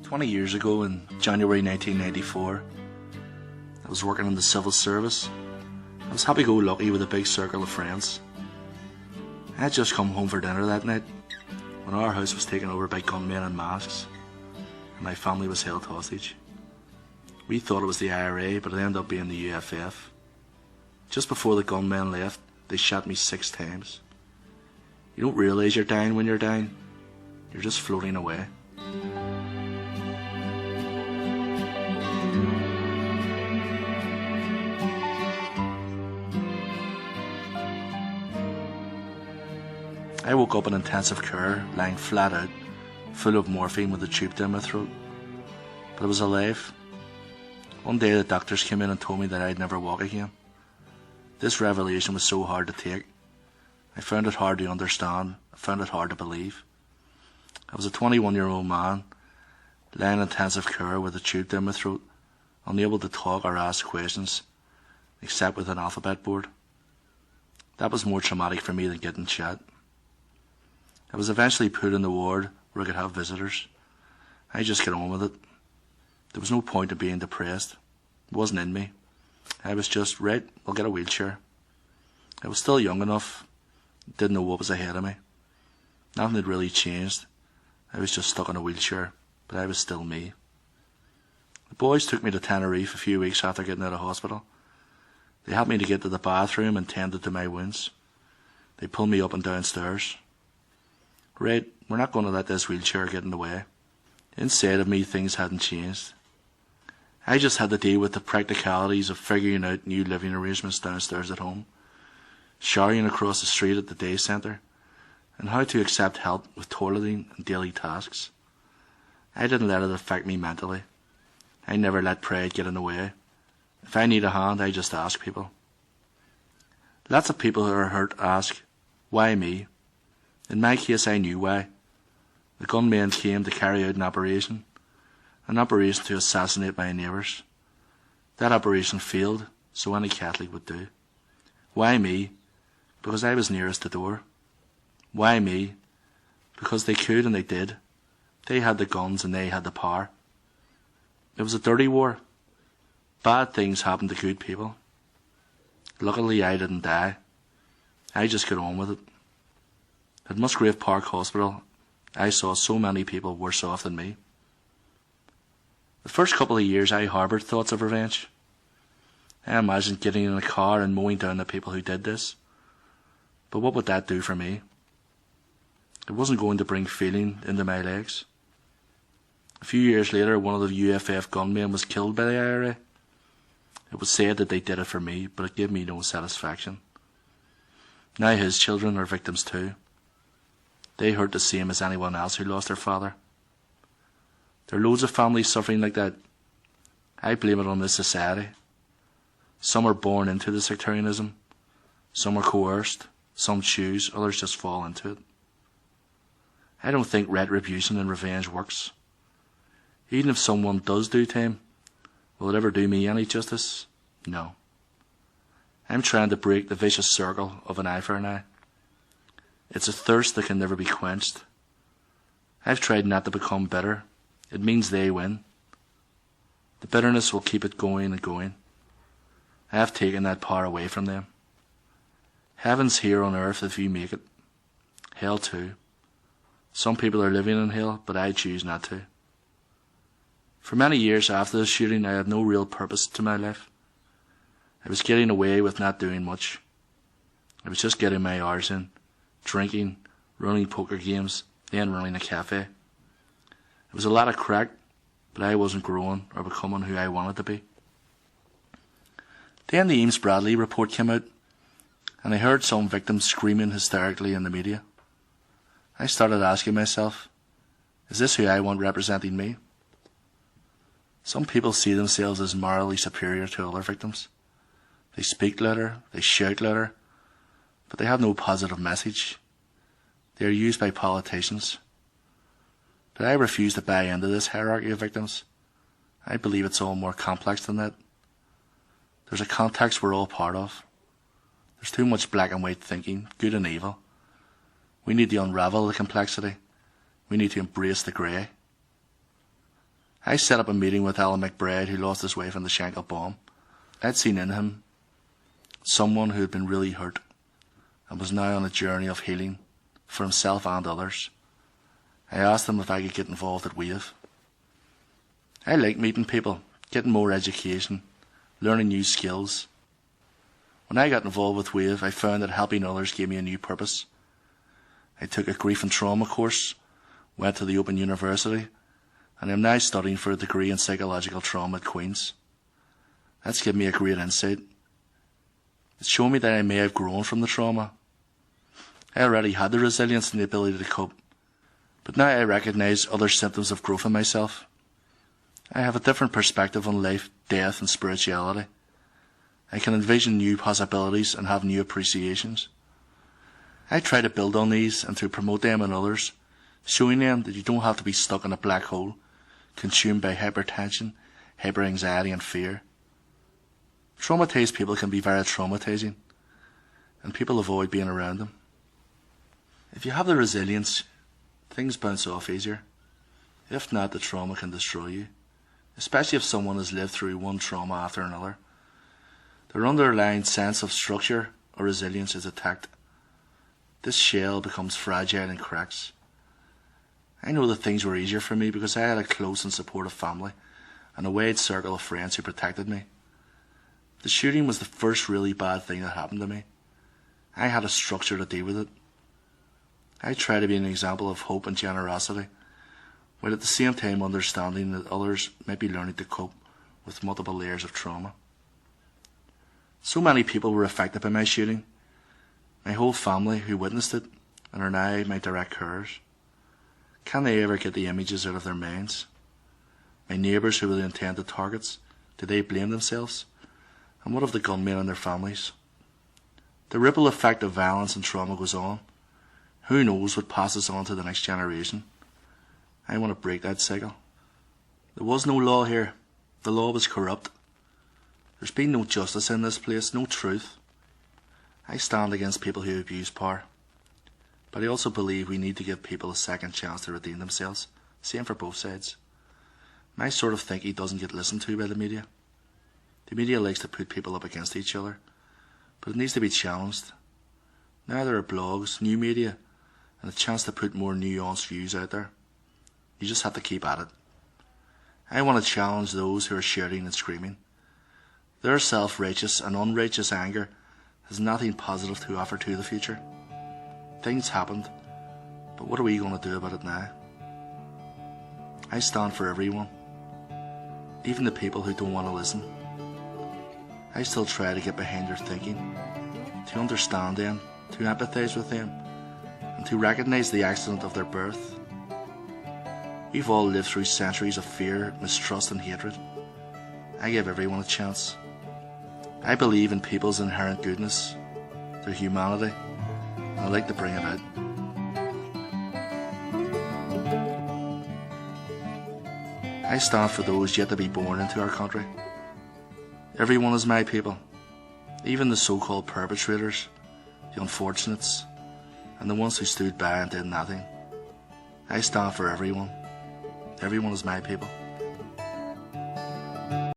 20 years ago in January 1994, I was working in the civil service. I was happy-go-lucky with a big circle of friends. I had just come home for dinner that night when our house was taken over by gunmen in masks and my family was held hostage. We thought it was the IRA, but it ended up being the UFF. Just before the gunmen left, they shot me 6 times. You don't realise you're dying when you're dying. You're just floating away. I woke up in intensive care, lying flat out, full of morphine with a tube down my throat. But I was alive. One day the doctors came in and told me that I'd never walk again. This revelation was so hard to take. I found it hard to understand. I found it hard to believe. I was a 21-year-old man, lying in intensive care with a tube down my throat, unable to talk or ask questions, except with an alphabet board. That was more traumatic for me than getting shot. I was eventually put in the ward where I could have visitors. I just got on with it. There was no point in being depressed. It wasn't in me. I was just, right, I'll get a wheelchair. I was still young enough, didn't know what was ahead of me. Nothing had really changed. I was just stuck in a wheelchair, but I was still me. The boys took me to Tenerife a few weeks after getting out of hospital. They helped me to get to the bathroom and tended to my wounds. They pulled me up and down stairs. Right, we're not going to let this wheelchair get in the way. Inside of me, things hadn't changed. I just had to deal with the practicalities of figuring out new living arrangements downstairs at home, showering across the street at the day centre, and how to accept help with toileting and daily tasks. I didn't let it affect me mentally. I never let pride get in the way. If I need a hand, I just ask people. Lots of people who are hurt ask, why me? In my case, I knew why. The gunmen came to carry out an operation to assassinate my neighbours. That operation failed, so any Catholic would do. Why me? Because I was nearest the door. Why me? Because they could and they did. They had the guns and they had the power. It was a dirty war. Bad things happened to good people. Luckily, I didn't die. I just got on with it. At Musgrave Park Hospital, I saw so many people worse off than me. The first couple of years I harboured thoughts of revenge. I imagined getting in a car and mowing down the people who did this. But what would that do for me? It wasn't going to bring feeling into my legs. A few years later, one of the UFF gunmen was killed by the IRA. It was said that they did it for me, but it gave me no satisfaction. Now his children are victims too. They hurt the same as anyone else who lost their father. There are loads of families suffering like that. I blame it on this society. Some are born into the sectarianism. Some are coerced. Some choose. Others just fall into it. I don't think retribution and revenge works. Even if someone does do time, will it ever do me any justice? No. I'm trying to break the vicious circle of an eye for an eye. It's a thirst that can never be quenched. I've tried not to become bitter. It means they win. The bitterness will keep it going and going. I have taken that power away from them. Heaven's here on earth if you make it. Hell too. Some people are living in hell, but I choose not to. For many years after the shooting, I had no real purpose to my life. I was getting away with not doing much. I was just getting my hours in, drinking, running poker games, then running a cafe. It was a lot of crack, but I wasn't growing or becoming who I wanted to be. Then the Ames Bradley report came out, and I heard some victims screaming hysterically in the media. I started asking myself, is this who I want representing me? Some people see themselves as morally superior to other victims. They speak louder, they shout louder, but they have no positive message. They are used by politicians. But I refuse to buy into this hierarchy of victims. I believe it's all more complex than that. There's a context we're all part of. There's too much black and white thinking, good and evil. We need to unravel the complexity. We need to embrace the grey. I set up a meeting with Alan McBride, who lost his wife in the Shankill bomb. I'd seen in him someone who had been really hurt and was now on a journey of healing for himself and others. I asked him if I could get involved at WAVE. I like meeting people, getting more education, learning new skills. When I got involved with WAVE, I found that helping others gave me a new purpose. I took a grief and trauma course, went to the Open University, and I'm now studying for a degree in psychological trauma at Queen's. That's given me a great insight. It's shown me that I may have grown from the trauma. I already had the resilience and the ability to cope, but now I recognise other symptoms of growth in myself. I have a different perspective on life, death and spirituality. I can envision new possibilities and have new appreciations. I try to build on these and to promote them in others, showing them that you don't have to be stuck in a black hole, consumed by hypertension, hyperanxiety and fear. Traumatised people can be very traumatizing, and people avoid being around them. If you have the resilience, things bounce off easier. If not, the trauma can destroy you, especially if someone has lived through one trauma after another. Their underlying sense of structure or resilience is attacked. This shell becomes fragile and cracks. I know that things were easier for me because I had a close and supportive family and a wide circle of friends who protected me. The shooting was the first really bad thing that happened to me. I had a structure to deal with it. I try to be an example of hope and generosity, while at the same time understanding that others might be learning to cope with multiple layers of trauma. So many people were affected by my shooting. My whole family who witnessed it and are now my direct carers. Can they ever get the images out of their minds? My neighbours who were the intended targets, do they blame themselves? And what of the gunmen and their families? The ripple effect of violence and trauma goes on. Who knows what passes on to the next generation? I want to break that cycle. There was no law here. The law was corrupt. There's been no justice in this place, no truth. I stand against people who abuse power. But I also believe we need to give people a second chance to redeem themselves. Same for both sides. My sort of thinking doesn't get listened to by the media. The media likes to put people up against each other, but it needs to be challenged. Now there are blogs, new media, and a chance to put more nuanced views out there. You just have to keep at it. I want to challenge those who are shouting and screaming. Their self-righteous and unrighteous anger has nothing positive to offer to the future. Things happened, but what are we going to do about it now? I stand for everyone, even the people who don't want to listen. I still try to get behind their thinking, to understand them, to empathise with them, and to recognise the accident of their birth. We've all lived through centuries of fear, mistrust and hatred. I give everyone a chance. I believe in people's inherent goodness, their humanity, and I like to bring it out. I stand for those yet to be born into our country. Everyone is my people, even the so-called perpetrators, the unfortunates, and the ones who stood by and did nothing. I stand for everyone. Everyone is my people.